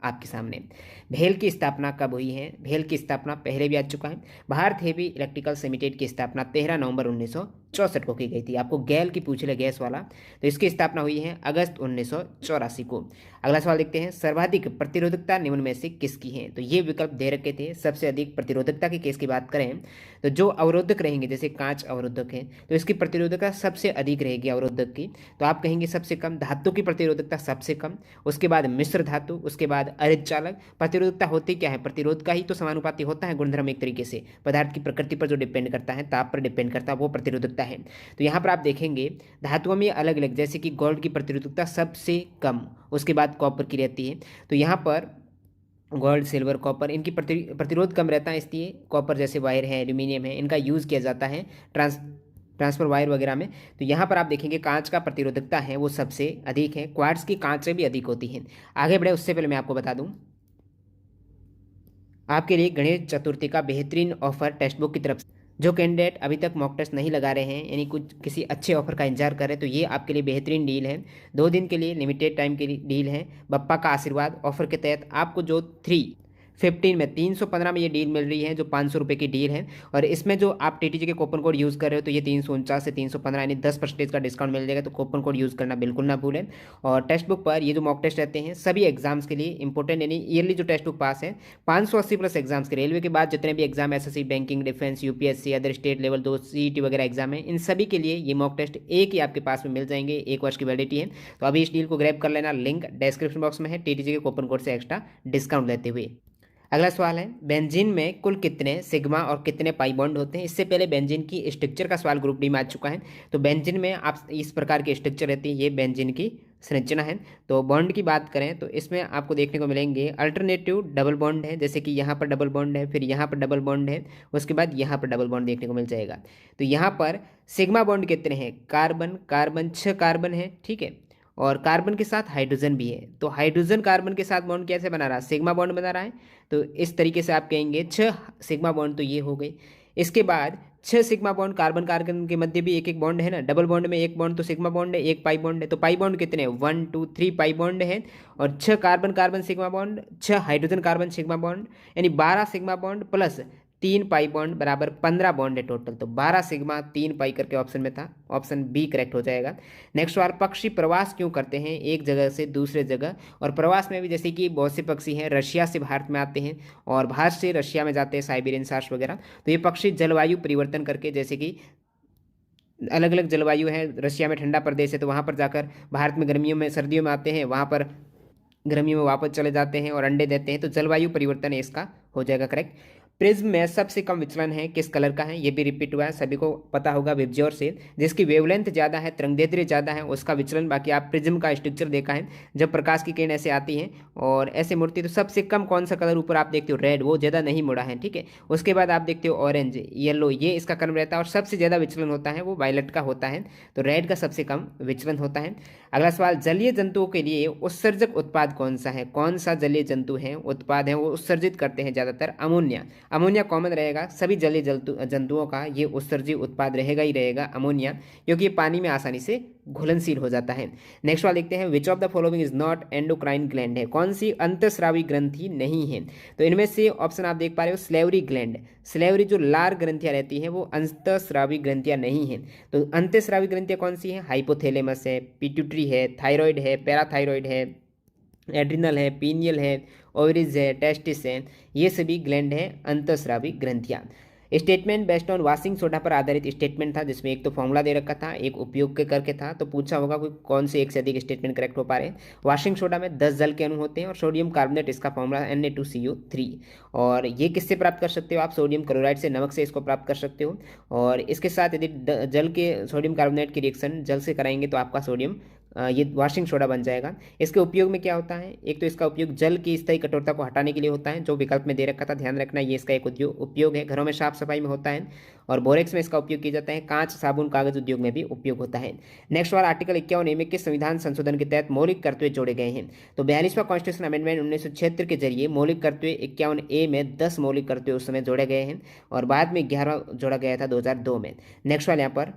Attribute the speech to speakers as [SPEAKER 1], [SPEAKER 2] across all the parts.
[SPEAKER 1] आपके सामने। भेल की स्थापना कब हुई है? भेल की स्थापना पहले भी आ चुका है। भारत हेवी इलेक्ट्रिकल्स लिमिटेड की स्थापना 13 नवंबर 1964 को की गई थी। आपको गैल की पूछ ले गैस वाला, तो इसकी स्थापना हुई है अगस्त 1984 को। अगला सवाल देखते हैं, सर्वाधिक प्रतिरोधकता निम्न में से किसकी है? तो ये विकल्प दे रखे थे। सबसे अधिक प्रतिरोधकता के केस की बात करें तो जो अवरोधक रहेंगे, जैसे कांच अवरोधक है, तो इसकी प्रतिरोधकता सबसे अधिक रहेगी अवरोधक की। तो आप कहेंगे सबसे कम। धातु की प्रतिरोधकता सबसे कम, उसके बाद मिश्र धातु, उसके बाद अर्धचालक। प्रतिरोधकता होती क्या है? प्रतिरोध का ही तो समानुपाती होता है गुणधर्म, एक तरीके से पदार्थ की प्रकृति पर जो डिपेंड करता है, ताप पर डिपेंड करता है, वो प्रतिरोधकता है। तो यहाँ पर आप देखेंगे धातुओं में अलग अलग, जैसे कि गोल्ड की प्रतिरोधकता सबसे कम, उसके बाद कॉपर की रहती है। तो यहाँ पर गोल्ड, सिल्वर, कॉपर, इनकी प्रतिरोध कम रहता है, इसलिए कॉपर जैसे वायर है, एल्यूमिनियम है, इनका यूज़ किया जाता है ट्रांसफर वायर वगैरह में। तो यहाँ पर आप देखेंगे कांच का प्रतिरोधकता है वो सबसे अधिक है। क्वार्ट्ज की कांच से भी अधिक होती है। आगे बढ़े उससे पहले मैं आपको बता दूं, आपके लिए गणेश चतुर्थी का बेहतरीन ऑफर टेक्स्ट बुक की तरफ से। जो कैंडिडेट अभी तक मॉक टेस्ट नहीं लगा रहे हैं, यानी कुछ किसी अच्छे ऑफर का इंतजार कर रहे हैं, तो ये आपके लिए बेहतरीन डील है। 2 दिन के लिए लिमिटेड टाइम के लिए डील है। बप्पा का आशीर्वाद ऑफर के तहत आपको जो 315 में 315 में ये डील मिल रही है, जो 500 रुपये की डील है। और इसमें जो आप टीटीजी के कूपन कोड यूज़ कर रहे हो, तो ये 349 से 315 यानी 10% का डिस्काउंट मिल जाएगा। तो कूपन कोड यूज़ करना बिल्कुल ना भूलें। और टेक्स्ट बुक पर ये जो मॉक टेस्ट रहते हैं सभी एग्जाम्स के लिए इंपॉर्टेंट, यानी ईयरली जो टेक्स्ट बुक पास है 580 प्लस एग्जाम्स के, रेलवे के बाद जितने भी exam, SSC, banking, defence, UPSC, other state level 2 CET वगैरह एग्जाम है, इन सभी के लिए ये मॉक टेस्ट एक ही आपके पास में मिल जाएंगे। 1 वर्ष की वैलिडिटी है। तो अभी इस डील को ग्रैब कर लेना, लिंक डिस्क्रिप्शन बॉक्स में है, टीटीजी के कूपन कोड से एक्स्ट्रा डिस्काउंट लेते हुए। अगला सवाल है, बेंजीन में कुल कितने सिग्मा और कितने पाई बॉन्ड होते हैं? इससे पहले बेंजीन की स्ट्रक्चर का सवाल ग्रुप डी में आ चुका है। तो बेंजीन में आप इस प्रकार की स्ट्रक्चर रहती है, ये बेंजीन की संरचना है। तो बॉन्ड की बात करें तो इसमें आपको देखने को मिलेंगे अल्टरनेटिव डबल बॉन्ड है, जैसे कि यहाँ पर डबल बॉन्ड है, फिर यहाँ पर डबल बॉन्ड है, उसके बाद यहाँ पर डबल बॉन्ड देखने को मिल जाएगा। तो यहाँ पर सिग्मा बॉन्ड कितने हैं? कार्बन कार्बन 6 कार्बन है, ठीक है। और कार्बन के साथ हाइड्रोजन भी है। तो हाइड्रोजन कार्बन के साथ बॉन्ड कैसे बना रहा है? सिग्मा बॉन्ड बना रहा है। तो इस तरीके से आप कहेंगे 6 सिग्मा बॉन्ड, तो ये हो गई। इसके बाद 6 सिग्मा बॉन्ड, कार्बन कार्बन के मध्य भी एक एक बॉन्ड है ना, डबल बॉन्ड में एक बॉन्ड, तो सिग्मा बॉन्ड है, एक पाई बॉन्ड है। तो पाई बॉन्ड कितने हैं? 1 2 3 पाई बॉन्ड है। और 6 carbon carbon sigma bond, 6 hydrogen carbon sigma bond, यानी 12 sigma bond plus 3 pi bond बराबर 15 बॉन्ड है टोटल। तो 12 सिग्मा 3 पाई करके ऑप्शन में था, ऑप्शन बी करेक्ट हो जाएगा। नेक्स्ट सवाल, पक्षी प्रवास क्यों करते हैं एक जगह से दूसरे जगह? और प्रवास में भी जैसे कि बहुत से पक्षी हैं रशिया से भारत में आते हैं और भारत से रशिया में जाते हैं, साइबेरियन सार्स वगैरह। तो ये पक्षी जलवायु परिवर्तन करके, जैसे कि अलग अलग जलवायु है, रशिया में ठंडा प्रदेश है तो वहाँ पर जाकर भारत में गर्मियों में, सर्दियों में आते हैं, वहाँ पर गर्मियों में वापस चले जाते हैं और अंडे देते हैं। तो जलवायु परिवर्तन है, इसका हो जाएगा करेक्ट। प्रिज्म में सबसे कम विचलन है किस कलर का है? ये भी रिपीट हुआ है, सभी को पता होगा विबज्योर से। जिसकी वेवलेंथ ज़्यादा है, तरंगदैर्ध्य ज़्यादा है, उसका विचलन। बाकी आप प्रिज्म का स्ट्रक्चर देखा है, जब प्रकाश की किरण ऐसे आती है और ऐसे मुड़ती है तो सबसे कम कौन सा कलर ऊपर आप देखते हो? रेड, वो ज़्यादा नहीं मुड़ा है, ठीक है। उसके बाद आप देखते हो ऑरेंज, येलो, ये इसका क्रम रहता है। और सबसे ज़्यादा विचलन होता है वो वायलेट का होता है। तो रेड का सबसे कम विचलन होता है। अगला सवाल, जलीय जंतुओं के लिए उत्सर्जक उत्पाद कौन सा है? कौन सा जलीय जंतु है, उत्पाद है, वो उत्सर्जित करते हैं ज़्यादातर? अमोनिया। अमोनिया कॉमन रहेगा सभी जलीय जंतुओं का, ये उत्सर्जित उत्पाद रहेगा ही रहेगा अमोनिया, क्योंकि ये पानी में आसानी से घुलनशील हो जाता है। नेक्स्ट वाला देखते हैं, which of the following is not endocrine gland है? कौन सी अंतःस्रावी ग्रंथि नहीं है? तो इनमें से ऑप्शन आप देख पा रहे हो, स्लेवरी ग्लैंड, स्लेवरी जो लार ग्रंथियां रहती हैं वो अंतःस्रावी ग्रंथियां नहीं हैं। तो अंतःस्रावी ग्रंथियां कौन सी हैं? हाइपोथैलेमस है, पिट्यूटरी है, थायराइड है, पैराथायराइड है, एड्रिनल है, पीनियल है, ओवरीज है, टेस्टिस है, ये सभी ग्लैंड है अंतःस्रावी ग्रंथियां। Statement based on washing soda पर आधारित स्टेटमेंट था, जिसमें एक तो फॉर्मूला दे रखा था, एक उपयोग के करके था। तो पूछा होगा कोई कौन से एक से अधिक स्टेटमेंट करेक्ट हो पा रहे हैं। वाशिंग सोडा में 10 जल के अणु होते हैं और सोडियम कार्बोनेट इसका फॉर्मूला Na2CO3। और ये किससे प्राप्त कर सकते हो आप? सोडियम क्लोराइड से, नमक से इसको प्राप्त कर सकते हो। और इसके साथ यदि जल के सोडियम कार्बोनेट की रिएक्शन जल से कराएंगे तो आपका सोडियम ये वाशिंग सोडा बन जाएगा। इसके उपयोग में क्या होता है? एक तो इसका उपयोग जल की स्थायी कठोरता को हटाने के लिए होता है, जो विकल्प में दे रखा था, ध्यान रखना, ये इसका एक उपयोग है। घरों में साफ सफाई में होता है और बोरेक्स में इसका उपयोग किया जाता है। कांच, साबुन, कागज उद्योग में भी उपयोग होता है। नेक्स्ट वाला, आर्टिकल 51A में किस संविधान संशोधन के तहत मौलिक कर्तव्य जोड़े गए हैं? तो 42वां कॉन्स्टिट्यूशन अमेंडमेंट 1976 के जरिए मौलिक कर्तव्य 51A में 10 मौलिक कर्तव्य उस समय जोड़े गए हैं और बाद में 11 जोड़ा गया था 2002 में। नेक्स्ट वाला यहाँ पर,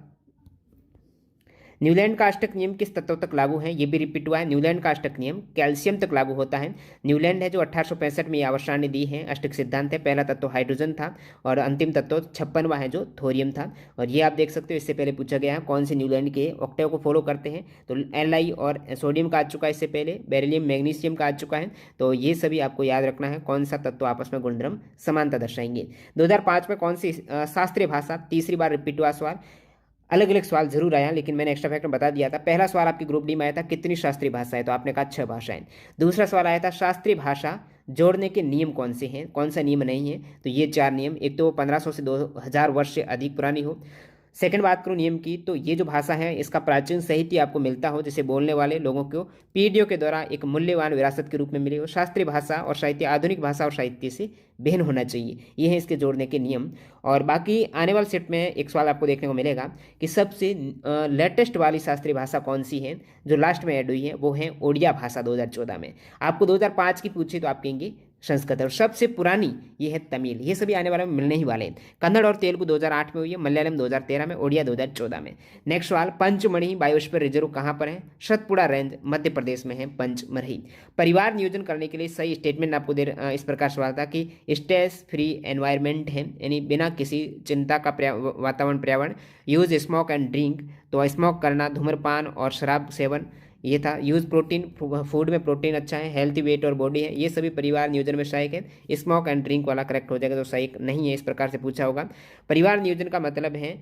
[SPEAKER 1] न्यूलैंड का अष्टक नियम किस तत्व तक लागू है, ये भी रिपीट हुआ है। न्यूलैंड का अष्टक नियम कैल्शियम तक लागू होता है। न्यूलैंड है जो 1865 में ये आविष्कार ने दी है। अष्टक सिद्धांत है, पहला तत्व हाइड्रोजन था और अंतिम तत्व 56वां है जो थोरियम था। और ये आप देख सकते हो, इससे पहले पूछा गया है कौन से न्यूलैंड के ऑक्टेव को फॉलो करते हैं, तो Li और सोडियम का आ चुका है इससे पहले, बेरिलियम मैग्नीशियम का आ चुका है। तो ये सभी आपको याद रखना है कौन सा तत्व आपस में गुणधर्म समानता दर्शाएंगे। 2005 में कौन सी शास्त्रीय भाषा, तीसरी बार रिपीट हुआ सवाल, अलग अलग सवाल जरूर आया लेकिन मैंने एक्स्ट्रा फैक्ट में बता दिया था। पहला सवाल आपकी ग्रुप डी में आया था कितनी शास्त्रीय भाषा है, तो आपने कहा 6 भाषाएं। दूसरा सवाल आया था शास्त्रीय भाषा जोड़ने के नियम कौन से हैं, कौन सा नियम नहीं है, तो ये 4 नियम, एक तो 1500 से 2000 वर्ष से अधिक पुरानी हो। सेकंड बात करूँ नियम की, तो ये जो भाषा है इसका प्राचीन साहित्य आपको मिलता हो, जिसे बोलने वाले लोगों को पीढ़ियों के द्वारा एक मूल्यवान विरासत के रूप में मिले हो। शास्त्रीय भाषा और साहित्य आधुनिक भाषा और साहित्य से भिन्न होना चाहिए, ये है इसके जोड़ने के नियम। और बाकी आने वाले सेट में एक सवाल आपको देखने को मिलेगा कि सबसे लेटेस्ट वाली शास्त्रीय भाषा कौन सी है, जो लास्ट में ऐड हुई है, वो है ओडिया भाषा 2014 में। आपको 2005 की पूछी तो आप कहेंगे संस्कृत, और सबसे पुरानी ये है तमिल। ये सभी आने वाले में मिलने ही वाले हैं। कन्नड़ और तेलुगु 2008 में हुई है, मलयालम 2013 में, ओडिया 2014 में। नेक्स्ट सवाल, पंचमढ़ी बायोस्फीयर रिजर्व कहाँ पर है, सतपुड़ा रेंज मध्य प्रदेश में है पंचमढ़ी। परिवार नियोजन करने के लिए सही स्टेटमेंट आपको इस प्रकार सवाल था कि स्ट्रेस फ्री एनवायरनमेंट है, यानी बिना किसी चिंता का वातावरण पर्यावरण। यूज स्मोक एंड ड्रिंक, तो स्मोक करना, धूम्रपान और शराब सेवन, ये था। यूज प्रोटीन, फूड में प्रोटीन अच्छा है। हेल्थी वेट और बॉडी है, ये सभी परिवार नियोजन में सहायक है। स्मोक एंड ड्रिंक वाला करेक्ट हो जाएगा, तो सहायक नहीं है, इस प्रकार से पूछा होगा। परिवार नियोजन का मतलब है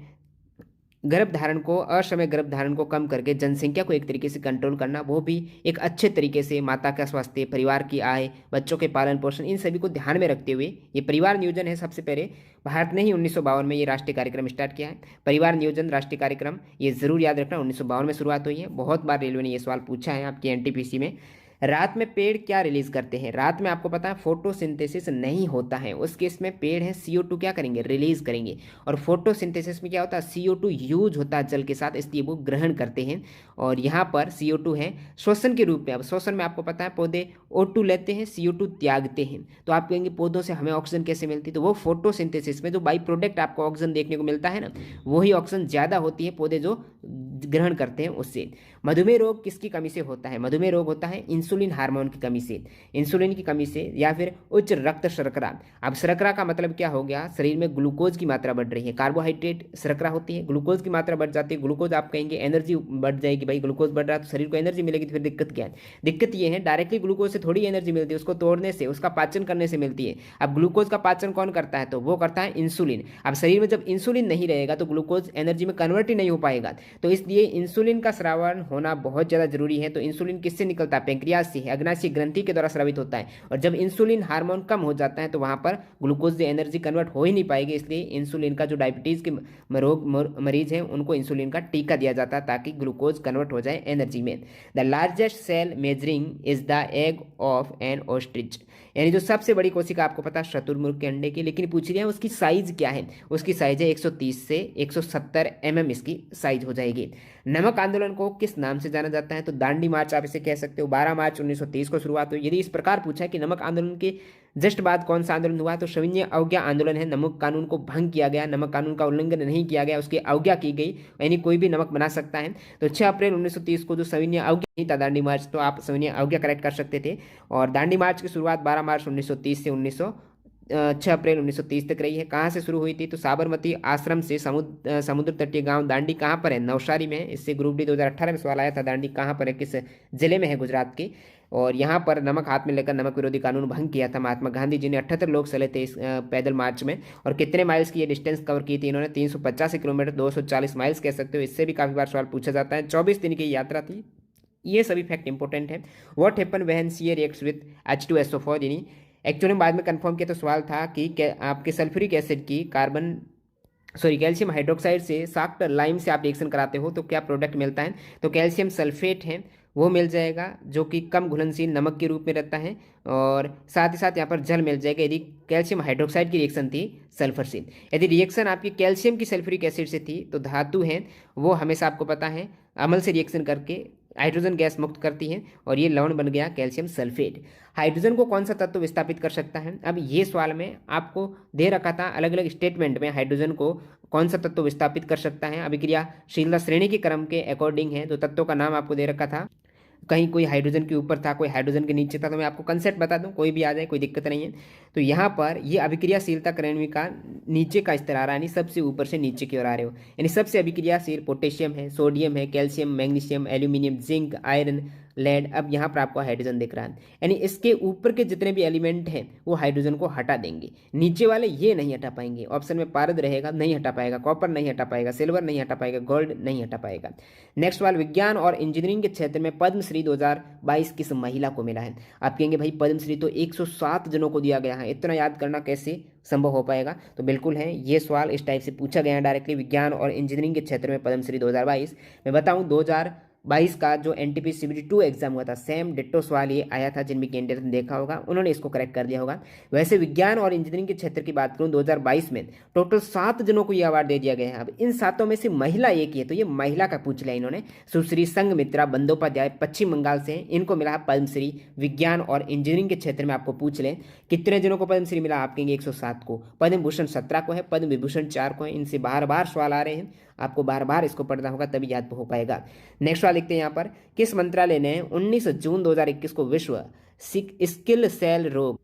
[SPEAKER 1] गर्भधारण को, असमय गर्भधारण को कम करके जनसंख्या को एक तरीके से कंट्रोल करना, वो भी एक अच्छे तरीके से। माता का स्वास्थ्य, परिवार की आय, बच्चों के पालन पोषण, इन सभी को ध्यान में रखते हुए ये परिवार नियोजन है। सबसे पहले भारत ने ही 1952 में ये राष्ट्रीय कार्यक्रम स्टार्ट किया है, परिवार नियोजन राष्ट्रीय कार्यक्रम। ये जरूर याद रखना, 1952 में शुरुआत हुई है। बहुत बार रेलवे ने ये सवाल पूछा है आपकी एनटीपीसी में। रात में पेड़ क्या रिलीज करते हैं, रात में आपको पता है फोटोसिंथेसिस नहीं होता है, उस केस में पेड़ है CO2 क्या करेंगे, रिलीज करेंगे। और फोटोसिंथेसिस में क्या होता है, CO2 यूज होता है जल के साथ, इसलिए वो ग्रहण करते हैं। और यहाँ पर CO2 है श्वसन के रूप में। अब श्वसन में आपको पता है पौधे O2 लेते हैं, CO2 त्यागते हैं। तो आप कहेंगे पौधों से हमें ऑक्सीजन कैसे मिलती है, तो वो फोटोसिंथेसिस में जो बाई प्रोडक्ट आपको ऑक्सीजन देखने को मिलता है ना, वही ऑक्सीजन ज़्यादा होती है पौधे जो ग्रहण करते हैं उससे। मधुमेह रोग किसकी कमी से होता है, मधुमेह रोग होता है इंसुलिन हार्मोन की कमी से, इंसुलिन की कमी से, या फिर उच्च रक्त शर्करा। अब शर्करा का मतलब क्या हो गया, शरीर में ग्लूकोज की मात्रा बढ़ रही है, कार्बोहाइड्रेट शर्करा होती है, ग्लूकोज की मात्रा बढ़ जाती है। ग्लूकोज आप कहेंगे एनर्जी बढ़ जाएगी, भाई ग्लूकोज बढ़ रहा है तो शरीर को एनर्जी मिलेगी, तो फिर दिक्कत क्या है, दिक्कत ये है डायरेक्टली ग्लूकोज से थोड़ी एनर्जी मिलती है, उसको तोड़ने से, उसका पाचन करने से मिलती है। अब ग्लूकोज का पाचन कौन करता है, तो वो करता है इंसुलिन। अब शरीर में जब इंसुलिन नहीं रहेगा तो ग्लूकोज एनर्जी में कन्वर्ट ही नहीं हो पाएगा, तो इसलिए इंसुलिन का स्रावण होना बहुत ज़्यादा जरूरी है। तो इंसुलिन किससे निकलता है, पैंक्रियाज से, अग्नाशय ग्रंथि के द्वारा स्रावित होता है। और जब इंसुलिन हार्मोन कम हो जाता है तो वहाँ पर ग्लूकोज से एनर्जी कन्वर्ट हो ही नहीं पाएगी, इसलिए इंसुलिन का जो डायबिटीज़ के रोग मरीज हैं उनको इंसुलिन का टीका दिया जाता है ताकि ग्लूकोज कन्वर्ट हो जाए एनर्जी में। The largest cell measuring is the egg of an ostrich, यानी जो सबसे बड़ी कोशिका आपको पता है शुतुरमुर्ग के अंडे की, लेकिन पूछ रहे हैं उसकी साइज क्या है, उसकी साइज है 130 से 170 mm इसकी साइज हो जाएगी। नमक आंदोलन को किस नाम से जाना जाता है, तो दांडी मार्च आप इसे कह सकते हो। 12 मार्च 1930 को शुरुआत हुई। यदि इस प्रकार पूछा है कि नमक आंदोलन के जस्ट बाद कौन सा आंदोलन हुआ, तो सविनय अवज्ञा आंदोलन है। नमक कानून को भंग किया गया, नमक कानून का उल्लंघन नहीं किया गया, उसकी अवज्ञा की गई, यानी कोई भी नमक बना सकता है। तो 6 अप्रैल 1930 को जो सविनय अवज्ञा नहीं था दांडी मार्च, तो आप सविनय अवज्ञा करेक्ट कर सकते थे। और दांडी मार्च की शुरुआत 12 मार्च 1930 से 6 अप्रैल 1930 तक रही है। कहाँ से शुरू हुई थी, तो साबरमती आश्रम से। समुद्र तटीय गांव दांडी कहाँ पर है, नवसारी में है। इससे ग्रुप डी 2018 में सवाल आया था, दांडी कहाँ पर है, किस जिले में है, गुजरात के। और यहाँ पर नमक हाथ में लेकर नमक विरोधी कानून भंग किया था महात्मा गांधी जी ने। 78 लोग चले थे इस पैदल मार्च में। और कितने माइल्स की ये डिस्टेंस कवर की थी इन्होंने, 385 किलोमीटर, 240 माइल्स कह सकते हो। इससे भी काफ़ी बार सवाल पूछा जाता है। 24 दिन की यात्रा थी। ये सभी फैक्ट इंपॉर्टेंट है। What happen when Ca reacts with H2SO4, यानी एक्चुअली बाद में कंफर्म किया तो सवाल था कि आपके सल्फ्यूरिक एसिड की कैल्शियम हाइड्रोक्साइड से साक्ट लाइम से आप रिएक्शन कराते हो तो क्या प्रोडक्ट मिलता है, तो कैल्शियम सल्फेट है वो मिल जाएगा, जो कि कम घुलनशील नमक के रूप में रहता है। और साथ ही साथ यहाँ पर जल मिल जाएगा यदि कैल्शियम हाइड्रोक्साइड की रिएक्शन थी सल्फर से। यदि रिएक्शन आपकी कैल्शियम की सल्फ्यूरिक एसिड से थी तो धातु है वो हमेशा आपको पता है अम्ल से रिएक्शन करके हाइड्रोजन गैस मुक्त करती है और ये लवण बन गया कैल्शियम सल्फेट। हाइड्रोजन को कौन सा तत्व विस्थापित कर सकता है? अब ये सवाल में आपको दे रखा था अलग अलग स्टेटमेंट में हाइड्रोजन को कौन सा तत्व विस्थापित कर सकता है। अभिक्रियाशीलता श्रेणी के क्रम के अकॉर्डिंग है, तो तत्वों का नाम आपको दे रखा था। कहीं कोई हाइड्रोजन के ऊपर था, कोई हाइड्रोजन के नीचे था, तो मैं आपको कंसेप्ट बता दूं, कोई भी आ जाए कोई दिक्कत नहीं है। तो यहाँ पर ये अभिक्रियाशीलता क्रम का नीचे का स्तर आ रहा है, यानी सबसे ऊपर से नीचे की ओर आ रहे हो। यानी सबसे अभिक्रियाशील पोटेशियम है, सोडियम है, calcium, magnesium, aluminium, zinc, iron, lead. अब यहाँ पर आपको हाइड्रोजन दिख रहा है, यानी इसके ऊपर के जितने भी एलिमेंट हैं वो हाइड्रोजन को हटा देंगे, नीचे वाले ये नहीं हटा पाएंगे। ऑप्शन में पारद रहेगा, नहीं हटा पाएगा, कॉपर नहीं हटा पाएगा, सिल्वर नहीं हटा पाएगा, गोल्ड नहीं हटा पाएगा। नेक्स्ट वाला, विज्ञान और इंजीनियरिंग के क्षेत्र में पद्मश्री 2022 किस महिला को मिला है? आप कहेंगे भाई पद्मश्री तो 107 जनों को दिया गया है, इतना याद करना कैसे संभव हो पाएगा? तो बिल्कुल है, ये सवाल इस टाइप से पूछा गया है डायरेक्टली। विज्ञान और इंजीनियरिंग के क्षेत्र में पद्मश्री 2022, मैं बताऊं 2022 का जो एनटीपी सीबीटी 2 एग्जाम हुआ था, सेम डिट्टो सवाल ये आया था। जिन भी कैंडिडेट ने देखा होगा उन्होंने इसको करेक्ट कर दिया होगा। वैसे विज्ञान और इंजीनियरिंग के क्षेत्र की बात करूं 2022 में टोटल 7 जनों को ये अवार्ड दे दिया गया है। अब इन 7 में से महिला एक ही है, तो ये महिला का पूछ लिया इन्होंने। सुश्री संघमित्रा बंदोपाध्याय पश्चिम बंगाल से हैं, इनको मिला है पद्मश्री। विज्ञान और इंजीनियरिंग के क्षेत्र में आपको पूछ लें कितने जनों को पद्मश्री मिला, आप कहेंगे 107 को। पद्म भूषण 17 को है, पद्म विभूषण 4 को है। इनसे बार बार सवाल आ रहे हैं, आपको बार बार इसको पढ़ना होगा तभी याद हो पाएगा। नेक्स्ट वाला लिखते हैं यहाँ पर, किस मंत्रालय ने 19 जून 2021 को विश्व सिकिल सेल रोग,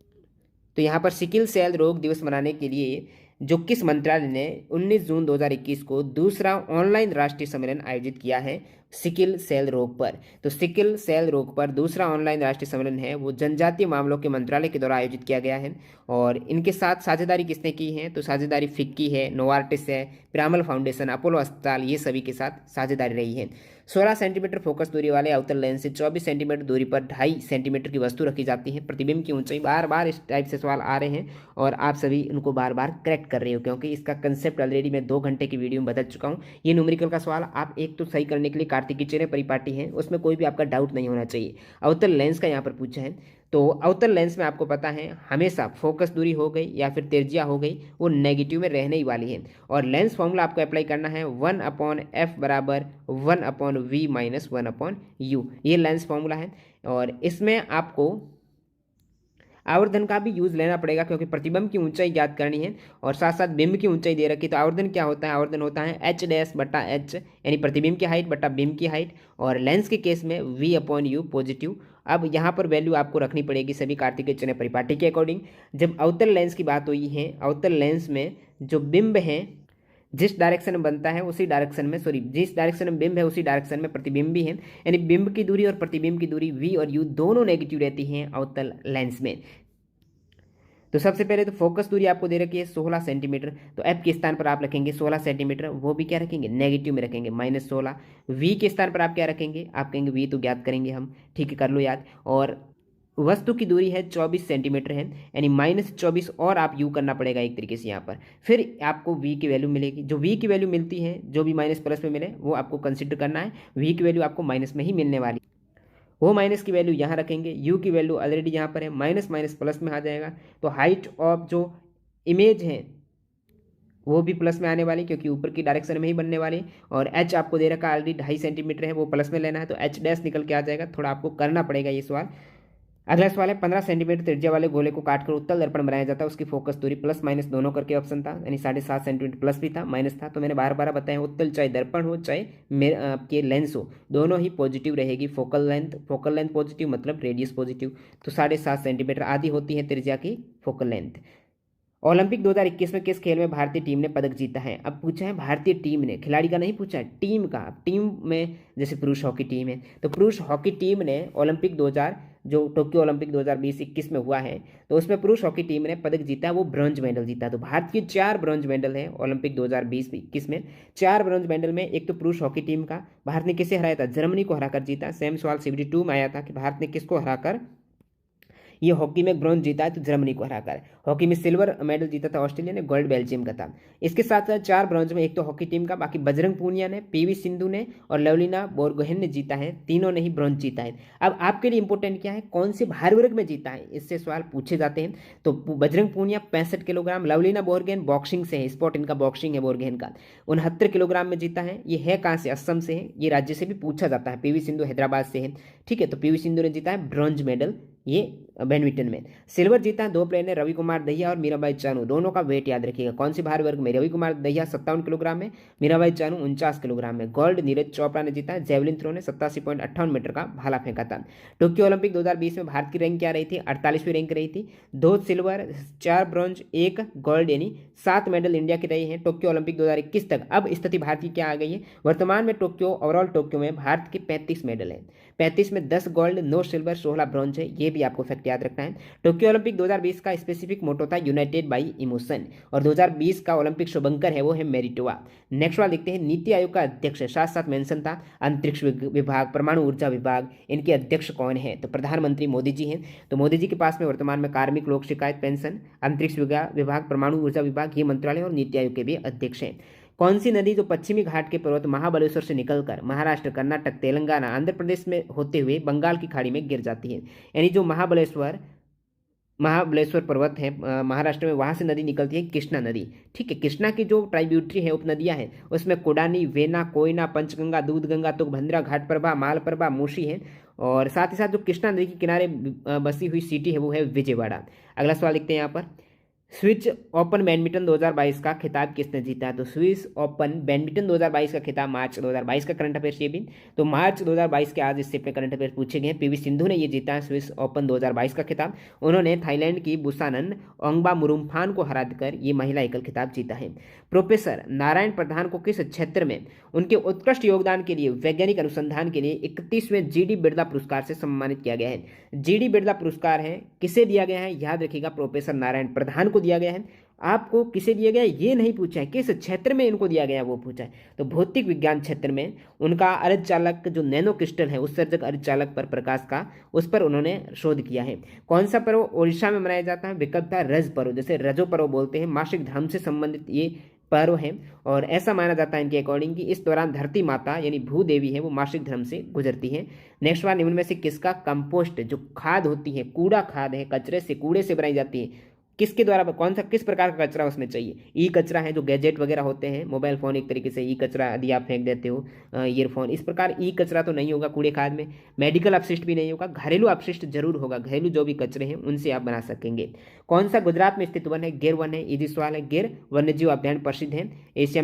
[SPEAKER 1] तो यहाँ पर सिकिल सेल रोग दिवस मनाने के लिए जो किस मंत्रालय ने 19 जून 2021 को दूसरा ऑनलाइन राष्ट्रीय सम्मेलन आयोजित किया है सिकिल सेल रोग पर? तो सिकिल सेल रोग पर दूसरा ऑनलाइन राष्ट्रीय सम्मेलन है वो जनजातीय मामलों के मंत्रालय के द्वारा आयोजित किया गया है। और इनके साथ साझेदारी किसने की है? तो साझेदारी फिक्की है, नोवार्टिस है, पिरामल फाउंडेशन, अपोलो अस्पताल, ये सभी के साथ साझेदारी रही है। 16 सेंटीमीटर फोकस दूरी वाले अवतल लेंस से 24 सेंटीमीटर दूरी पर 2.5 सेंटीमीटर की वस्तु रखी जाती है। प्रतिबिंब की ऊंचाई, बार बार इस टाइप से सवाल आ रहे हैं और आप सभी उनको बार बार करेक्ट कर रहे हो, क्योंकि इसका कंसेप्ट ऑलरेडी मैं 2 घंटे की वीडियो में बता चुका हूँ। ये न्यूमेरिकल का सवाल आप एक तो सही करने के लिए कार्तिक की चेहरे परिपाटी है, उसमें कोई भी आपका डाउट नहीं होना चाहिए। अवतल लेंस का यहाँ पर पूछा है, तो अवतल लेंस में आपको पता है हमेशा फोकस दूरी हो गई या फिर तिर्ज्या हो गई वो नेगेटिव में रहने ही वाली है। और लेंस फॉर्मूला आपको अप्लाई करना है 1/f बराबर 1/v माइनस 1/u, ये लेंस फॉर्मूला है। और इसमें आपको आवर्धन का भी यूज लेना पड़ेगा, क्योंकि प्रतिबिंब की ऊंचाई ज्ञात करनी है और साथ साथ बिंब की ऊंचाई दे रखी। तो आवर्धन क्या होता है? आवर्धन होता है h'/h, यानी प्रतिबिंब की हाइट बटा बिंब की हाइट, और लेंस के केस में v/u पॉजिटिव। अब यहाँ पर वैल्यू आपको रखनी पड़ेगी सभी कार्तिक चयन परिपाटी के अकॉर्डिंग। जब अवतल लेंस की बात हुई है, अवतल लेंस में जो बिंब है जिस डायरेक्शन में बनता है उसी डायरेक्शन में, जिस डायरेक्शन में बिंब है उसी डायरेक्शन में प्रतिबिंब भी है। यानी बिंब की दूरी और प्रतिबिंब की दूरी v और u दोनों नेगेटिव रहती हैं अवतल लेंस में। तो सबसे पहले तो फोकस दूरी आपको दे रखी है 16 सेंटीमीटर, तो एफ के स्थान पर आप रखेंगे 16 सेंटीमीटर, वो भी क्या रखेंगे? नेगेटिव में रखेंगे -16। वी के स्थान पर आप क्या रखेंगे? आप कहेंगे वी तो ज्ञात करेंगे हम, ठीक है कर लो याद। और वस्तु की दूरी है 24 सेंटीमीटर है, यानी -24 और आप यू करना पड़ेगा एक तरीके से यहाँ पर, फिर आपको वी की वैल्यू मिलेगी। जो वी की वैल्यू मिलती है, जो भी माइनस प्लस में मिले वो आपको कंसिडर करना है। वी की वैल्यू आपको माइनस में ही मिलने वाली, वो माइनस की वैल्यू यहाँ रखेंगे। यू की वैल्यू ऑलरेडी यहाँ पर है, माइनस माइनस प्लस में आ जाएगा। तो हाइट ऑफ जो इमेज है वो भी प्लस में आने वाली, क्योंकि ऊपर की डायरेक्शन में ही बनने वाली। और एच आपको दे रखा ऑलरेडी 2.5 सेंटीमीटर है, वो प्लस में लेना है, तो एच डैश निकल के आ जाएगा। थोड़ा आपको करना पड़ेगा ये सवाल। अगला सवाल है, 15 सेंटीमीटर त्रिज्या वाले गोले को काटकर उत्तल दर्पण बनाया जाता है, उसकी फोकस दूरी प्लस माइनस दोनों करके ऑप्शन था, यानी 7.5 सेंटीमीटर प्लस भी था माइनस था। तो मैंने बार बार बताया उत्तल चाहे दर्पण हो चाहे आपके लेंस हो, दोनों ही पॉजिटिव रहेगी। फोकल लेंथ पॉजिटिव मतलब रेडियस पॉजिटिव। तो 7.5 सेंटीमीटर आधी होती है त्रिज्या की फोकल लेंथ। ओलंपिक 2021 में किस खेल में भारतीय टीम ने पदक जीता है? अब पूछा है भारतीय टीम ने, खिलाड़ी का नहीं पूछा है, टीम का। टीम में जैसे पुरुष हॉकी टीम है, तो पुरुष हॉकी टीम ने ओलंपिक 2000 जो टोक्यो ओलंपिक 2020-21 में हुआ है, तो उसमें पुरुष हॉकी टीम ने पदक जीता, वो ब्रॉन्ज मेडल जीता। तो भारत की 4 ब्रॉन्ज मेडल है ओलंपिक 2020-21 में। 4 ब्रॉन्ज मेडल में एक तो पुरुष हॉकी टीम का, भारत ने किसे हराया था? जर्मनी को हराकर जीता। सेम सवाल CBT 2 में आया था कि भारत ने किसको हराकर ये हॉकी में ब्रॉन्ज जीता है तो जर्मनी को हराकर। हॉकी में सिल्वर मेडल जीता था ऑस्ट्रेलिया ने, गोल्ड बेल्जियम का था। इसके साथ साथ 4 ब्रॉन्ज में, एक तो हॉकी टीम का, बाकी बजरंग पूनिया ने, पीवी सिंधु ने और लवलीना बोरगोहेन ने जीता है, तीनों ने ही ब्रॉन्ज जीता है। अब आपके लिए इंपॉर्टेंट क्या है, कौन से भार वर्ग में जीता है, इससे सवाल पूछे जाते हैं। तो बजरंग पूनिया 65 किलोग्राम, लवलीना बोरगोहेन बॉक्सिंग से है, स्पोर्ट इनका बॉक्सिंग है बोरगोहेन का, 69 किलोग्राम में जीता है। ये है कहाँ से, असम से है, ये राज्य से भी पूछा जाता है। पीवी सिंधु हैदराबाद से है, ठीक है। तो पीवी सिंधु ने जीता है ब्रॉन्ज मेडल ये बैडमिंटन में। सिल्वर जीता है 2 प्लेयर ने, रवि कुमार दहिया और मीराबाई चानू, दोनों का वेट याद रखिएगा। कौन से भार वर्ग में, रवि कुमार दहिया 57 किलोग्राम में, मीराबाई चानू 49 किलोग्राम में। गोल्ड नीरज चोपड़ा ने जीता है, जेवलिन थ्रो ने 87.58 मीटर का भाला फेंका था। टोक्यो ओलंपिक 2020 में भारत की रैंक क्या रही थी, 48वीं रैंक रही थी। 2 सिल्वर, 4 ब्रॉन्ज, 1 गोल्ड, यानी 7 मेडल इंडिया के रहे हैं टोक्यो ओलंपिक 2021 तक। अब स्थिति भारत की क्या आ गई है, वर्तमान में टोक्यो, ओवरऑल टोक्यो में भारत के 35 मेडल हैं। 35 में 10 गोल्ड, 9 सिल्वर, 16 ब्रॉन्ज है। ये भी आपको फैक्ट याद रखना है। टोक्यो ओलंपिक 2020 का स्पेसिफिक मोटो था यूनाइटेड बाई इमोशन, और 2020 का ओलंपिक शुभंकर है वो है मेरिटोवा। नेक्स्ट वाला देखते हैं, नीति आयोग का अध्यक्ष, साथ साथ मेंशन था अंतरिक्ष विभाग, परमाणु ऊर्जा विभाग, इनके अध्यक्ष कौन है, तो प्रधानमंत्री मोदी जी हैं। तो मोदी जी के पास में वर्तमान में कार्मिक, लोक शिकायत, पेंशन, अंतरिक्ष विभाग, परमाणु ऊर्जा विभाग, ये मंत्रालय और नीति आयोग के भी अध्यक्ष हैं। कौन सी नदी जो पश्चिमी घाट के पर्वत महाबलेश्वर से निकलकर महाराष्ट्र, कर्नाटक, तेलंगाना, आंध्र प्रदेश में होते हुए बंगाल की खाड़ी में गिर जाती है, यानी जो महाबलेश्वर पर्वत है महाराष्ट्र में, वहाँ से नदी निकलती है कृष्णा नदी, ठीक है। कृष्णा की जो ट्राइब्यूटरी है, उपनदियाँ हैं, उसमें कोडानी, वेना, कोयना, पंचगंगा, दूधगंगा, तुंगभद्रा, घाटप्रभा, मालप्रभा, मूसी है। और साथ ही साथ जो कृष्णा नदी के किनारे बसी हुई सिटी है वो है विजयवाड़ा। अगला सवाल लिखते हैं यहाँ पर, स्विस ओपन बैडमिंटन 2022 का खिताब किसने जीता है, तो स्विस ओपन बैडमिंटन 2022 का खिताब मार्च 2022 का करंट अफेयर्स ये भी, तो मार्च 2022 के आज इससे अपने करंट अफेयर्स पूछे गए हैं। पीवी सिंधु ने ये जीता है स्विस ओपन 2022 का खिताब। उन्होंने थाईलैंड की बुसानन ओंगबामुरुम्फान को हराकर ये महिला एकल खिताब जीता है। प्रोफेसर नारायण प्रधान को किस क्षेत्र में उनके उत्कृष्ट योगदान के लिए वैज्ञानिक अनुसंधान के लिए 31वें जीडी बिरला पुरस्कार से सम्मानित किया गया है। जीडी बिरला पुरस्कार है, किसे दिया गया है, याद रखिएगा, प्रोफेसर नारायण प्रधान को दिया गया है। आपको किसे दिया गया ये नहीं पूछा है, किस क्षेत्र में इनको दिया गया वो पूछा है। तो भौतिक विज्ञान क्षेत्र में उनका अर्धचालक जो नैनो क्रिस्टल है, उत्सर्जक अर्धचालक पर प्रकाश का, उस पर उन्होंने शोध किया है। कौन सा पर्व उड़ीसा में मनाया जाता है, विकल्प था रज पर्व, जैसे रजो पर्व बोलते हैं, मासिक धर्म से संबंधित ये पर्व है। और ऐसा माना जाता है इनके अकॉर्डिंग कि इस दौरान धरती माता यानी भूदेवी है वो मासिक धर्म से गुजरती है। नेक्स्ट बार निम्न में से किसका कंपोस्ट जो खाद होती है, कूड़ा खाद है, कचरे से, कूड़े से बनाई जाती है, किसके द्वारा, कौन सा, किस प्रकार का कचरा उसमें चाहिए। ई कचरा है जो गैजेट वगैरह होते हैं, मोबाइल फ़ोन एक तरीके से ई कचरा यदि आप फेंक देते हो, ईयरफोन, इस प्रकार ई कचरा तो नहीं होगा कूड़े खाद में। मेडिकल अपशिष्ट भी नहीं होगा, घरेलू अपशिष्ट जरूर होगा, घरेलू जो भी कचरे हैं उनसे आप बना सकेंगे। कौन सा गुजरात में स्थित वन है, गिर वन है, इजी सवाल है। गिर वन्यजीव अभ्यारण्य प्रसिद्ध है, एशिया में